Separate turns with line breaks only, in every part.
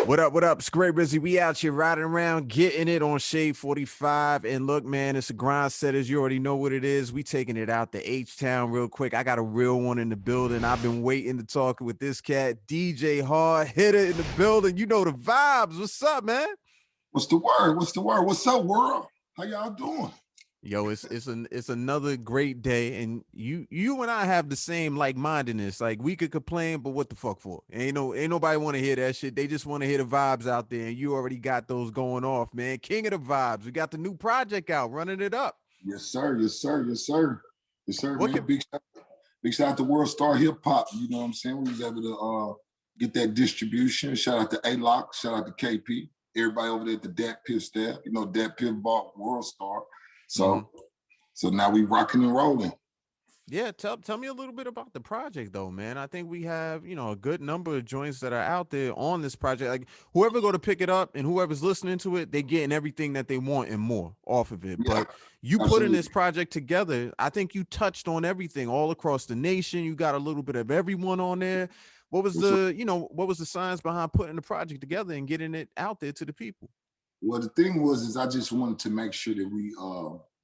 What up? What up? It's Gray Rizzy. We out here riding around, getting it on Shade 45. And look, man, it's a grind set as you already know what it is. We taking it out to H-Town real quick. I got a real one in the building. I've been waiting to talk with this cat, DJ Hard HItta in the building. You know the vibes. What's up, man?
What's the word? What's the word? What's up, world? How y'all doing?
Yo, it's another great day, and you and I have the same like-mindedness. Like we could complain, but what the fuck for? Ain't nobody want to hear that shit. They just want to hear the vibes out there, and you already got those going off, man. King of the vibes. We got the new project out, running it up.
Yes, sir. Yes, sir. Yes, sir. Yes, sir,
What
man.
can
Big shout out to World Star Hip Hop. You know what I'm saying? We was able to get that distribution. Shout out to A-Lock. Shout out to KP. Everybody over there at the Dat Piff staff. You know, Dat Piff bought World Star. So, so now we rocking and rolling.
Yeah, tell me a little bit about the project though, man. I think we have, a good number of joints that are out there on this project. Like whoever go to pick it up and whoever's listening to it, they getting everything that they want and more off of it.
Yeah,
but you
absolutely.
putting this project together, I think you touched on everything all across the nation. You got a little bit of everyone on there. What was what was the science behind putting the project together and getting it out there to the people?
Well, the thing is I just wanted to make sure that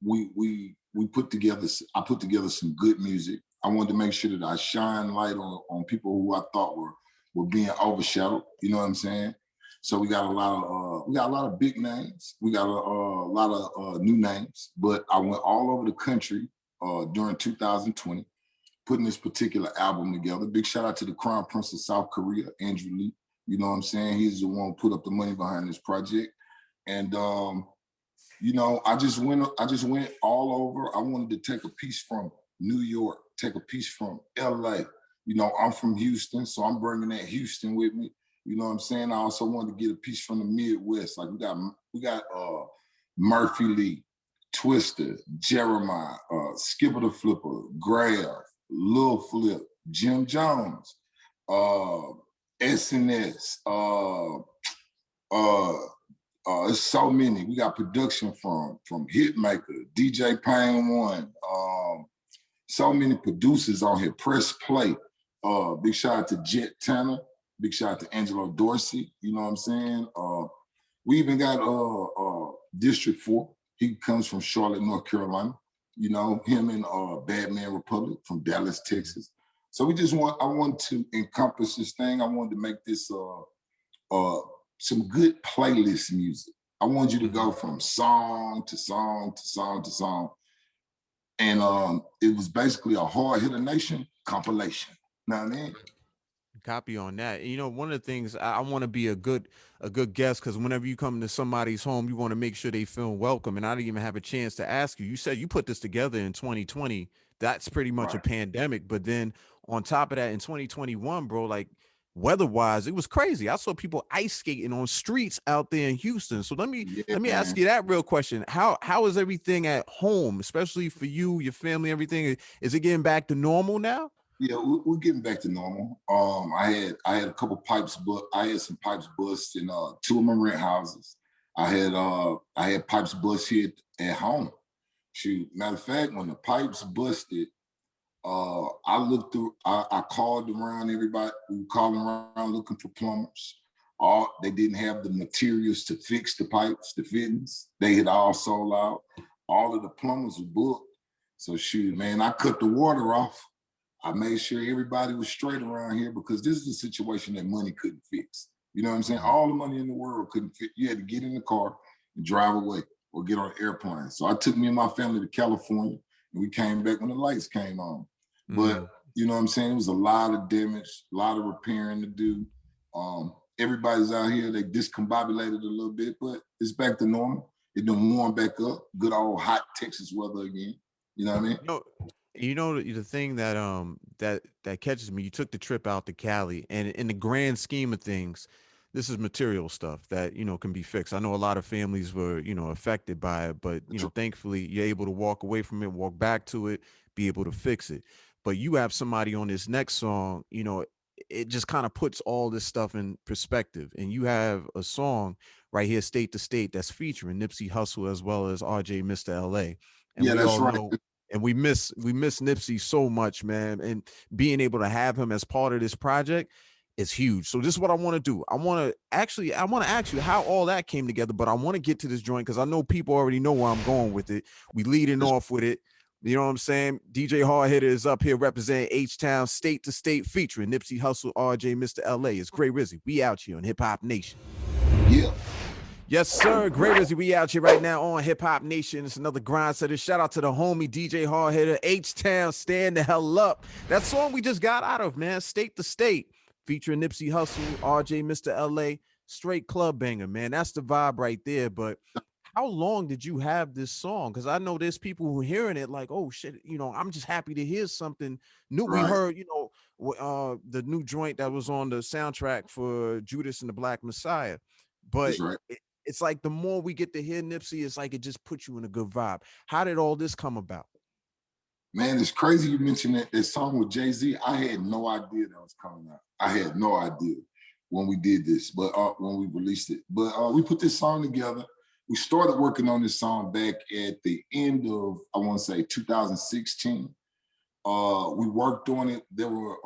we put together. I put together some good music. I wanted to make sure that I shine light on people who I thought were being overshadowed. You know what I'm saying? So we got a lot of big names. We got a lot of new names. But I went all over the country during 2020, putting this particular album together. Big shout out to the Crown Prince of South Korea, Andrew Lee. You know what I'm saying? He's the one who put up the money behind this project. And I just went all over. I wanted to take a piece from New York, take a piece from LA. I'm from Houston, so I'm bringing that Houston with me. You know what I'm saying? I also wanted to get a piece from the Midwest. Like we got Murphy Lee, Twister, Jeremiah, Skipper the Flipper, Graf, Lil Flip, Jim Jones, SNS, it's so many. We got production from Hitmaker, DJ Pain One, so many producers on here. Press Play. Big shout out to Jet Tanner. Big shout out to Angelo Dorsey. You know what I'm saying? We even got District 4. He comes from Charlotte, North Carolina. You know, him and Badman Republic from Dallas, Texas. So I want to encompass this thing. I wanted to make this some good playlist music. I want you to go from song to song to song to song. And it was basically a Hard HItta Nation compilation. You know what I mean?
Copy on that. One of the things I want to be a good guest, because whenever you come to somebody's home, you want to make sure they feel welcome. And I didn't even have a chance to ask you. You said you put this together in 2020. That's pretty much a pandemic. But then on top of that, in 2021, bro, like weather-wise, it was crazy. I saw people ice skating on streets out there in Houston. So let me ask you that real question. How is everything at home, especially for you, your family, everything? Is it getting back to normal now?
Yeah, we're getting back to normal. I had a couple pipes, but I had some pipes bust in two of my rent houses. I had pipes bust here at home. Shoot, matter of fact, when the pipes busted, I looked through. I called around everybody. We were calling around looking for plumbers. They didn't have the materials to fix the pipes, the fittings. They had all sold out. All of the plumbers were booked. So shoot, man, I cut the water off. I made sure everybody was straight around here because this is a situation that money couldn't fix. You know what I'm saying? All the money in the world couldn't fit. You had to get in the car and drive away or get on an airplane. So I took me and my family to California and we came back when the lights came on. But you know what I'm saying? It was a lot of damage, a lot of repairing to do. Everybody's out here, they discombobulated a little bit, but it's back to normal. It done warm back up. Good old hot Texas weather again. You know what I mean?
The thing that that catches me, you took the trip out to Cali, and in the grand scheme of things, this is material stuff that can be fixed. I know a lot of families were affected by it, but thankfully you're able to walk away from it, walk back to it, be able to fix it. But you have somebody on this next song, it just kind of puts all this stuff in perspective. And you have a song right here, State to State, that's featuring Nipsey Hussle as well as RJ Mr. LA. And
yeah, that's right.
And we miss Nipsey so much, man. And being able to have him as part of this project, is huge. So this is what I want to do. I want to ask you how all that came together, but I want to get to this joint because I know people already know where I'm going with it. We leading off with it. You know what I'm saying? DJ Hard HItta is up here representing H-Town state to state featuring Nipsey Hussle, RJ, Mr. LA. It's Gray Rizzy. We out here on Hip Hop Nation.
Yeah.
Yes, sir. Gray Rizzy, we out here right now on Hip Hop Nation. It's another grind setter. Shout out to the homie DJ Hard HItta, H-Town, stand the hell up. That song we just got out of, man, State to State, featuring Nipsey Hussle, RJ, Mr. LA, straight club banger, man. That's the vibe right there. But how long did you have this song? Because I know there's people who are hearing it like, oh shit, I'm just happy to hear something new.
Right.
We heard, the new joint that was on the soundtrack for Judas and the Black Messiah. But
That's right.
it's like the more we get to hear Nipsey, it's like it just puts you in a good vibe. How did all this come about?
Man, it's crazy you mentioned that song with Jay-Z. I had no idea that was coming out. I had no idea when we did this, but when we released it. But we put this song together. We started working on this song back at the end of, I want to say, 2016. We worked on it. There were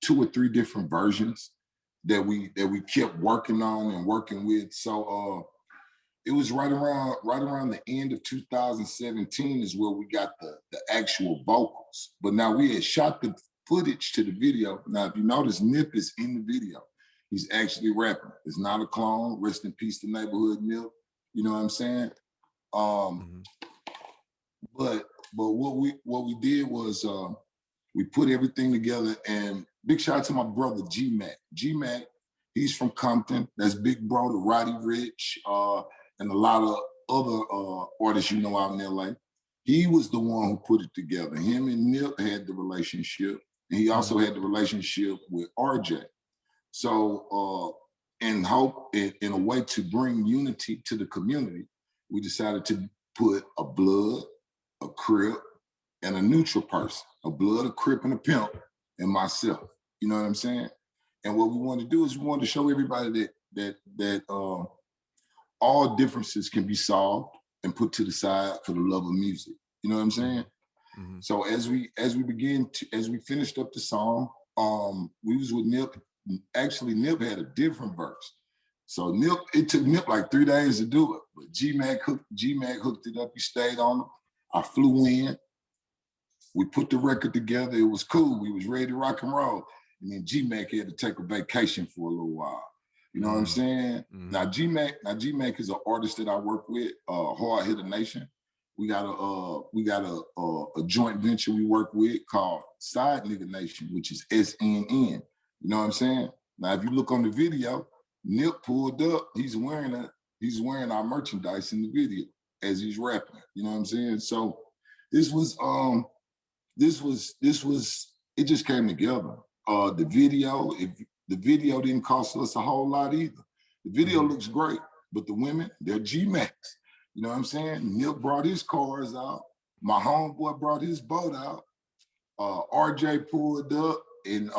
2 or 3 different versions that we kept working on and working with. So it was right around the end of 2017 is where we got the actual vocals. But now we had shot the footage to the video. Now, if you notice, Nip is in the video. He's actually rapping. It's not a clone. Rest in peace to Neighborhood Nip. You know what I'm saying? But what we did was we put everything together, and big shout out to my brother G-Mac. G-Mac, he's from Compton. That's big bro to Roddy Rich and a lot of other artists out in LA. He was the one who put it together. Him and Nip had the relationship, and he also had the relationship with RJ. So in a way to bring unity to the community, we decided to put a blood, a crip, and a neutral person, a blood, a crip, and a pimp, and myself. You know what I'm saying? And what we wanted to do is we wanted to show everybody that all differences can be solved and put to the side for the love of music. You know what I'm saying? Mm-hmm. So as we finished up the song, we was with Nip. Actually, Nip had a different verse. So it took Nip like 3 days to do it. But G-Mac hooked it up. He stayed on it. I flew in. We put the record together. It was cool. We was ready to rock and roll. And then G-Mac had to take a vacation for a little while. You know what I'm saying? Mm-hmm. Now G-Mac is an artist that I work with, Hard HItta Nation. We got a joint venture we work with called Side Nigga Nation, which is SNN. You know what I'm saying? Now, if you look on the video, Nip pulled up. He's wearing our merchandise in the video as he's rapping. You know what I'm saying? So this was it just came together. The video didn't cost us a whole lot either. The video looks great, but the women, they're G-Max. You know what I'm saying? Nip brought his cars out. My homeboy brought his boat out. RJ pulled up. And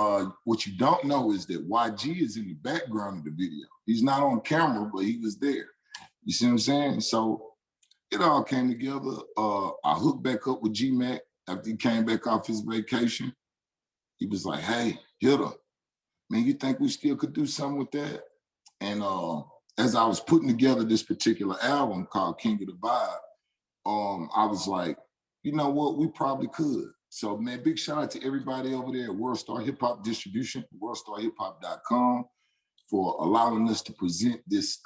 what you don't know is that YG is in the background of the video. He's not on camera, but he was there. You see what I'm saying? So it all came together. I hooked back up with G-Mac after he came back off his vacation. He was like, hey, HItta, man, you think we still could do something with that? And as I was putting together this particular album called King of the Vibe, I was like, you know what, we probably could. So, man, big shout out to everybody over there at World Star Hip Hop Distribution, worldstarhiphop.com, for allowing us to present this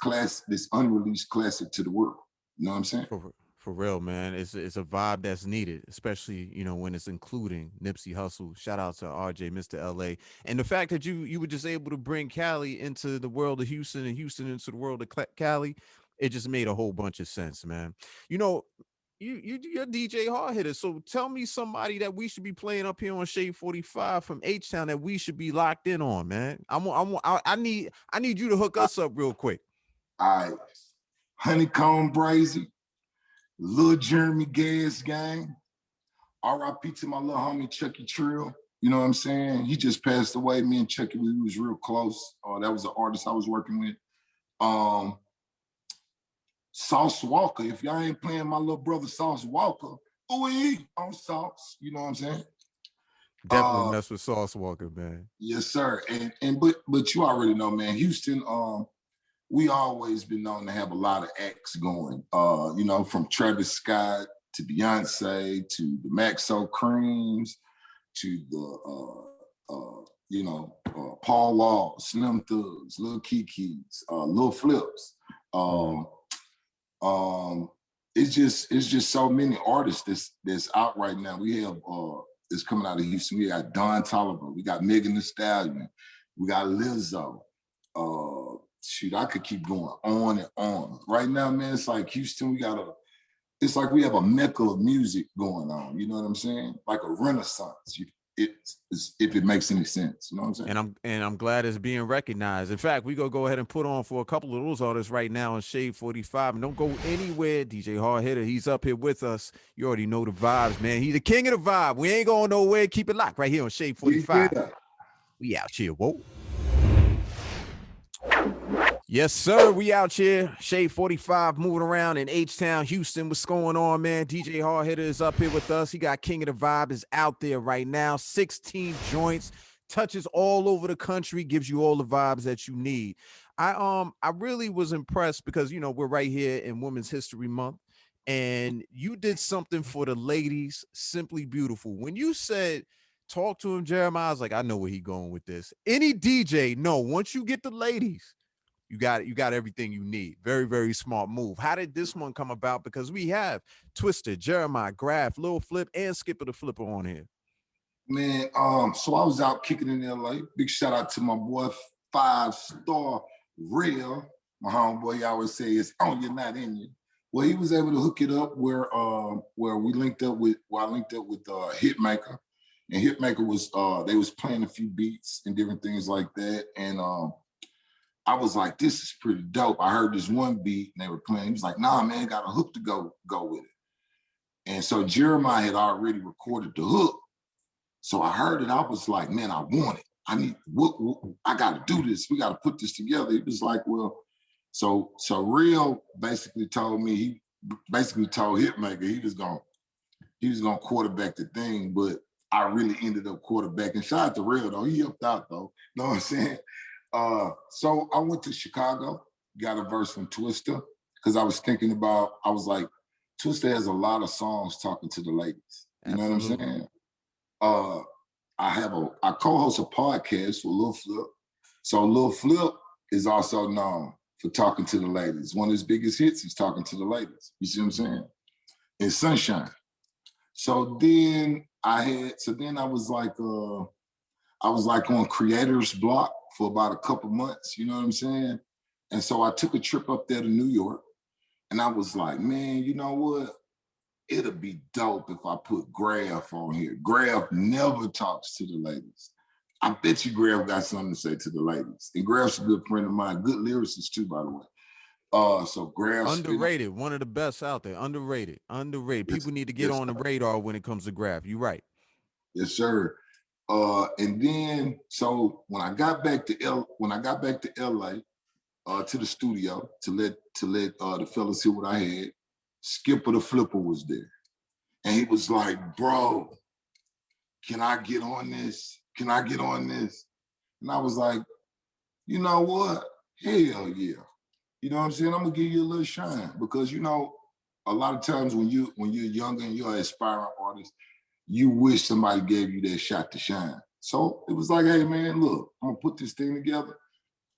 unreleased classic to the world. You know what I'm saying?
For real, man. It's a vibe that's needed, especially, when it's including Nipsey Hussle. Shout out to RJ, Mr. LA. And the fact that you were just able to bring Cali into the world of Houston and Houston into the world of Cali, it just made a whole bunch of sense, man. You're DJ Hard HItta, so tell me somebody that we should be playing up here on Shade 45 from H-Town that we should be locked in on, man. I need you to hook us up real quick.
All right, Honeycomb Brazy, Lil Jeremy Gas Gang, R.I.P. to my little homie Chucky Trill. You know what I'm saying? He just passed away. Me and Chucky, we was real close. That was an artist I was working with. Sauce Walker. If y'all ain't playing my little brother Sauce Walker, ooh on Sauce. You know what I'm saying?
Definitely mess with Sauce Walker, man.
Yes, sir. But you already know, man, Houston, we always been known to have a lot of acts going. You know, from Travis Scott to Beyonce to the Maxo Creams to the you know, Paul Wall, Slim Thugs, Lil Kiki's, Lil Flips. It's just so many artists that's out right now. We have that's coming out of Houston. We got Don Toliver, we got Megan Thee Stallion, we got Lizzo. Shoot, I could keep going on and on. Right now, man, it's like Houston, it's like we have a mecca of music going on. You know what I'm saying? Like a renaissance. If it makes any sense, you know what I'm saying?
And I'm glad it's being recognized. In fact, we gonna go ahead and put on for a couple of those artists right now on Shade 45. And don't go anywhere. DJ Hard HItta, he's up here with us. You already know the vibes, man. He's the king of the vibe. We ain't going nowhere. Keep it locked right here on Shade 45. Yeah. We out here. Whoa. Yes, sir. We out here. Shade 45 moving around in H-Town, Houston. What's going on, man? DJ Hard HItta is up here with us. He got King of the Vibe is out there right now. 16 joints, touches all over the country, gives you all the vibes that you need. I really was impressed because, you know, we're right here in Women's History Month, and you did something for the ladies, simply beautiful. When you said, talk to him, Jeremiah, I was like, I know where he going with this. Any DJ, no, once you get the ladies, you got everything you need. Very, very smart move. How did this one come about? Because we have Twister, Jeremiah, Graf, Lil Flip, and Skipper the Flipper on here.
Man, so I was out kicking in LA. Big shout out to my boy 5-star Real. My homeboy always say it's on you, not in you. Well, he was able to hook it up where we linked up with Hitmaker. And Hitmaker was they was playing a few beats and different things like that. And I was like, this is pretty dope. I heard this one beat and they were playing. He was like, nah, man, got a hook to go with it. And so Jeremiah had already recorded the hook. So I heard it. I was like, man, I want it. I got to do this. We got to put this together. He was like, well, so Real basically told me, he basically told Hitmaker he was gonna quarterback the thing, but I really ended up quarterbacking. Shout out to Real though. He helped out though. You know what I'm saying? So I went to Chicago, got a verse from Twister, because I was like, Twister has a lot of songs talking to the ladies. You know what I'm saying? I co-host a podcast with Lil Flip. So Lil Flip is also known for talking to the ladies. One of his biggest hits is talking to the ladies. You see what I'm saying? It's Sunshine. So then I was like on creator's block for about a couple months, you know what I'm saying? And so I took a trip up there to New York, and I was like, man, you know what? It'll be dope if I put Graf on here. Graf never talks to the ladies. I bet you Graf got something to say to the ladies. And Graf's a good friend of mine, good lyricist too, by the way. So Graf
underrated, one of the best out there. Underrated. Yes, people need to get on the radar when it comes to Graf. You're right.
Yes, sir. And then, so when I got back to LA, to the studio to let the fellas hear what I had, Skipper the Flipper was there, and he was like, "Bro, can I get on this? Can I get on this?" And I was like, "You know what? Hell yeah! You know what I'm saying? I'm gonna give you a little shine, because you know, a lot of times when you're younger and you're an aspiring artist, you wish somebody gave you that shot to shine. So it was like, hey man, look, I'm gonna put this thing together.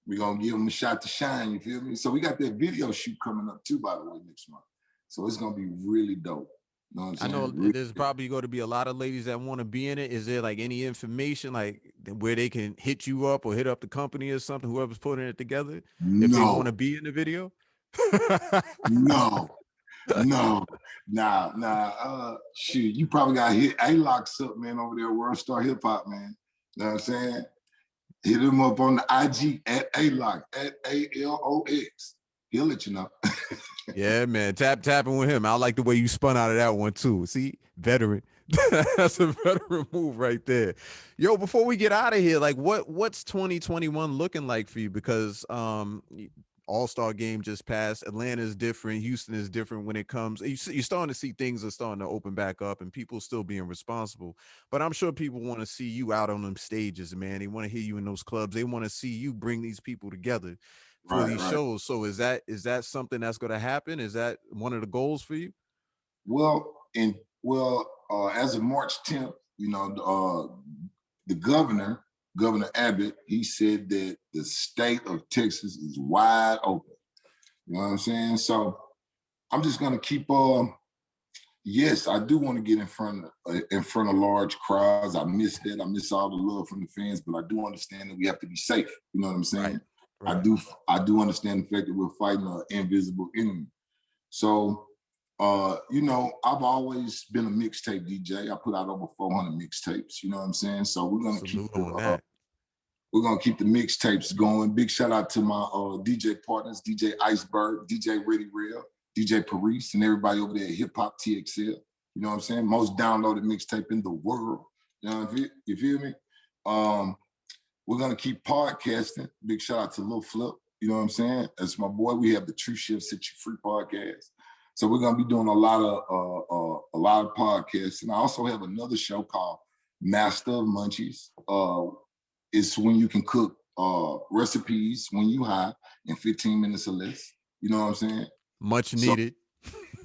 We're gonna give them a shot to shine, you feel me? So we got that video shoot coming up too, by the way, next month. So it's gonna be really dope. You know what I'm saying?
I know there's probably going to be a lot of ladies that want to be in it. Is there like any information like where they can hit you up or hit up the company or something, whoever's putting it together, if they want to be in the video?
No. Nah. Shoot, you probably got to hit A-Locks up, man, over there, World Star Hip Hop, man. You know what I'm saying? Hit him up on the IG at A-Lock, at ALOX. He'll let you know.
Yeah, man. Tapping with him. I like the way you spun out of that one too. See, veteran. That's a veteran move right there. Yo, before we get out of here, like what's 2021 looking like for you? Because All-Star game just passed. Atlanta is different. Houston is different when it comes. You're starting to see things are starting to open back up and people still being responsible. But I'm sure people want to see you out on them stages, man. They want to hear you in those clubs. They want to see you bring these people together for
Right,
these
right.
shows. So is that something that's going to happen? Is that one of the goals for you?
Well, as of March 10th, the Governor Abbott, he said that the state of Texas is wide open. You know what I'm saying? So I'm just gonna keep. Yes, I do want to get in front of large crowds. I miss that. I miss all the love from the fans, but I do understand that we have to be safe. You know what I'm
Right.
saying? I
Right.
do. I do understand the fact that we're fighting an invisible enemy. So, I've always been a mixtape DJ. I put out over 400 mixtapes. You know what I'm saying? So
Salute on that.
we're gonna keep the mixtapes going. Big shout out to my DJ partners, DJ Iceberg, DJ Ready Real, DJ Paris, and everybody over there at Hip Hop TXL. You know what I'm saying? Most downloaded mixtape in the world. You know, you feel me? We're gonna keep podcasting. Big shout out to Lil Flip. You know what I'm saying? That's my boy. We have the True Shift Set You Free podcast. So we're gonna be doing a lot of podcasts. And I also have another show called Master of Munchies. It's when you can cook recipes when you high in 15 minutes or less. You know what I'm saying?
Much
So,
needed.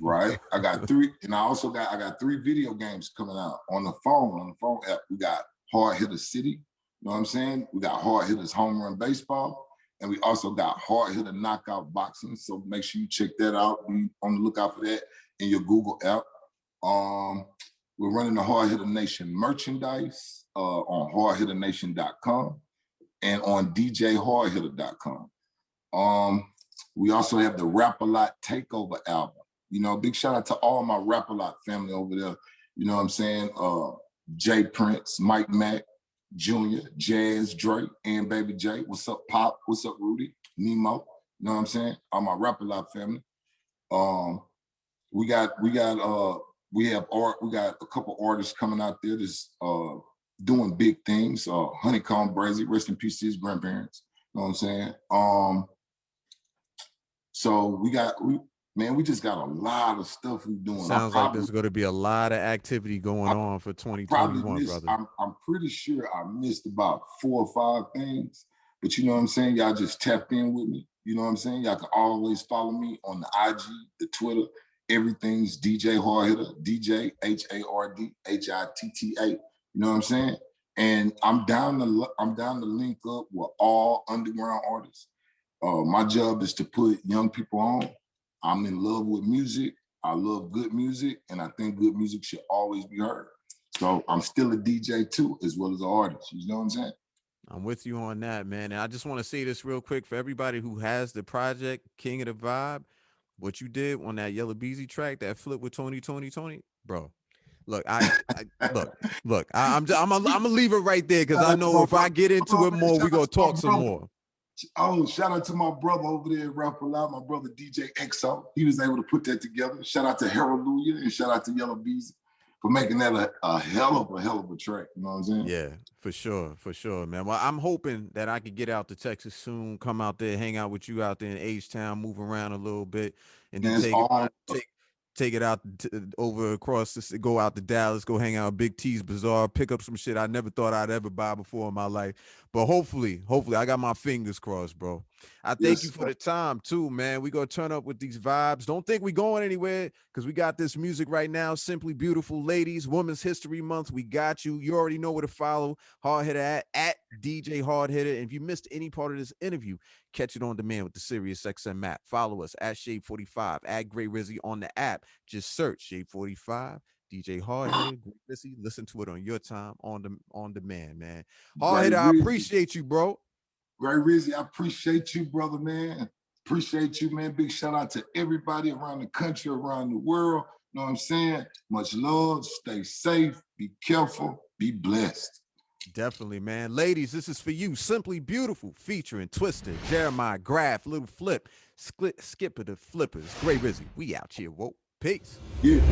right. I got three, and I got 3 video games coming out on the phone app. We got Hard HItta City. You know what I'm saying? We got Hard HItta's Home Run Baseball. And we also got Hard HItta Knockout Boxing. So make sure you check that out. Be on the lookout for that in your Google app. We're running the Hard HItta Nation merchandise on hardhittanation.com and on djhardhitta.com. We also have the Rap A Lot Takeover album. You know, big shout out to all my Rap A Lot family over there. You know what I'm saying? Jay Prince, Mike Mack, Junior, Jazz, Drake, and Baby J. What's up, Pop? What's up, Rudy? Nemo. You know what I'm saying? All my Rap A Lot family. We got a couple artists coming out there that's doing big things. Honeycomb Brazy, rest in peace to his grandparents. You know what I'm saying? So we just got a lot of stuff we're doing.
Sounds like there's going to be a lot of activity going on for
probably
2021,
missed,
brother.
I'm pretty sure I missed about 4 or 5 things, but you know what I'm saying? Y'all just tapped in with me. You know what I'm saying? Y'all can always follow me on the IG, the Twitter. Everything's DJ Hard HItta, DJ HARD HITTA. You know what I'm saying? And I'm down to link up with all underground artists. My job is to put young people on. I'm in love with music. I love good music, and I think good music should always be heard. So I'm still a DJ too, as well as an artist. You know what I'm saying?
I'm with you on that, man. And I just want to say this real quick for everybody who has the project King of the Vibe. What you did on that Yellow Beezy track, that flip with Tony, bro. Look, look. I'm gonna leave it right there because
Shout
I
out to
know
my
if I get into it
brother.
more,
Shout
we
out
gonna
to my
talk some
brother.
more.
Oh, shout out to my brother over there at Rap A Lot, my brother DJ XO. He was able to put that together. Shout out to Hallelujah and shout out to Yellow Beezy for making that a hell of a track. You know what I'm saying?
Yeah, for sure, man. Well, I'm hoping that I could get out to Texas soon, come out there, hang out with you out there in H-Town, move around a little bit, and then
Man, it's all
take it out over across go out to Dallas, go hang out at Big T's Bazaar, pick up some shit I never thought I'd ever buy before in my life. But hopefully, I got my fingers crossed, bro. I thank you
yes.
for the time too, man. We gonna turn up with these vibes. Don't think we going anywhere because we got this music right now. Simply Beautiful, ladies, Women's History Month. We got you. You already know where to follow Hard HItta at DJ Hard HItta. And if you missed any part of this interview, catch it on demand with the SiriusXM app. Follow us at Shade 45, at Gray Rizzy on the app. Just search Shade 45, DJ Hard HItta, Gray Rizzy. Listen to it on your time, on demand, man. Hard
Gray
HItta, I
Rizzy.
appreciate you, bro.
Gray Rizzy, I appreciate you, brother, man. Appreciate you, man. Big shout out to everybody around the country, around the world. You know what I'm saying? Much love. Stay safe. Be careful. Be blessed.
Definitely, man. Ladies, this is for you. Simply Beautiful, featuring Twister, Jeremiah, Graf, Little Flip, Skipper the Flippers, Gray Rizzy. We out here, whoa. Peace.
Yeah.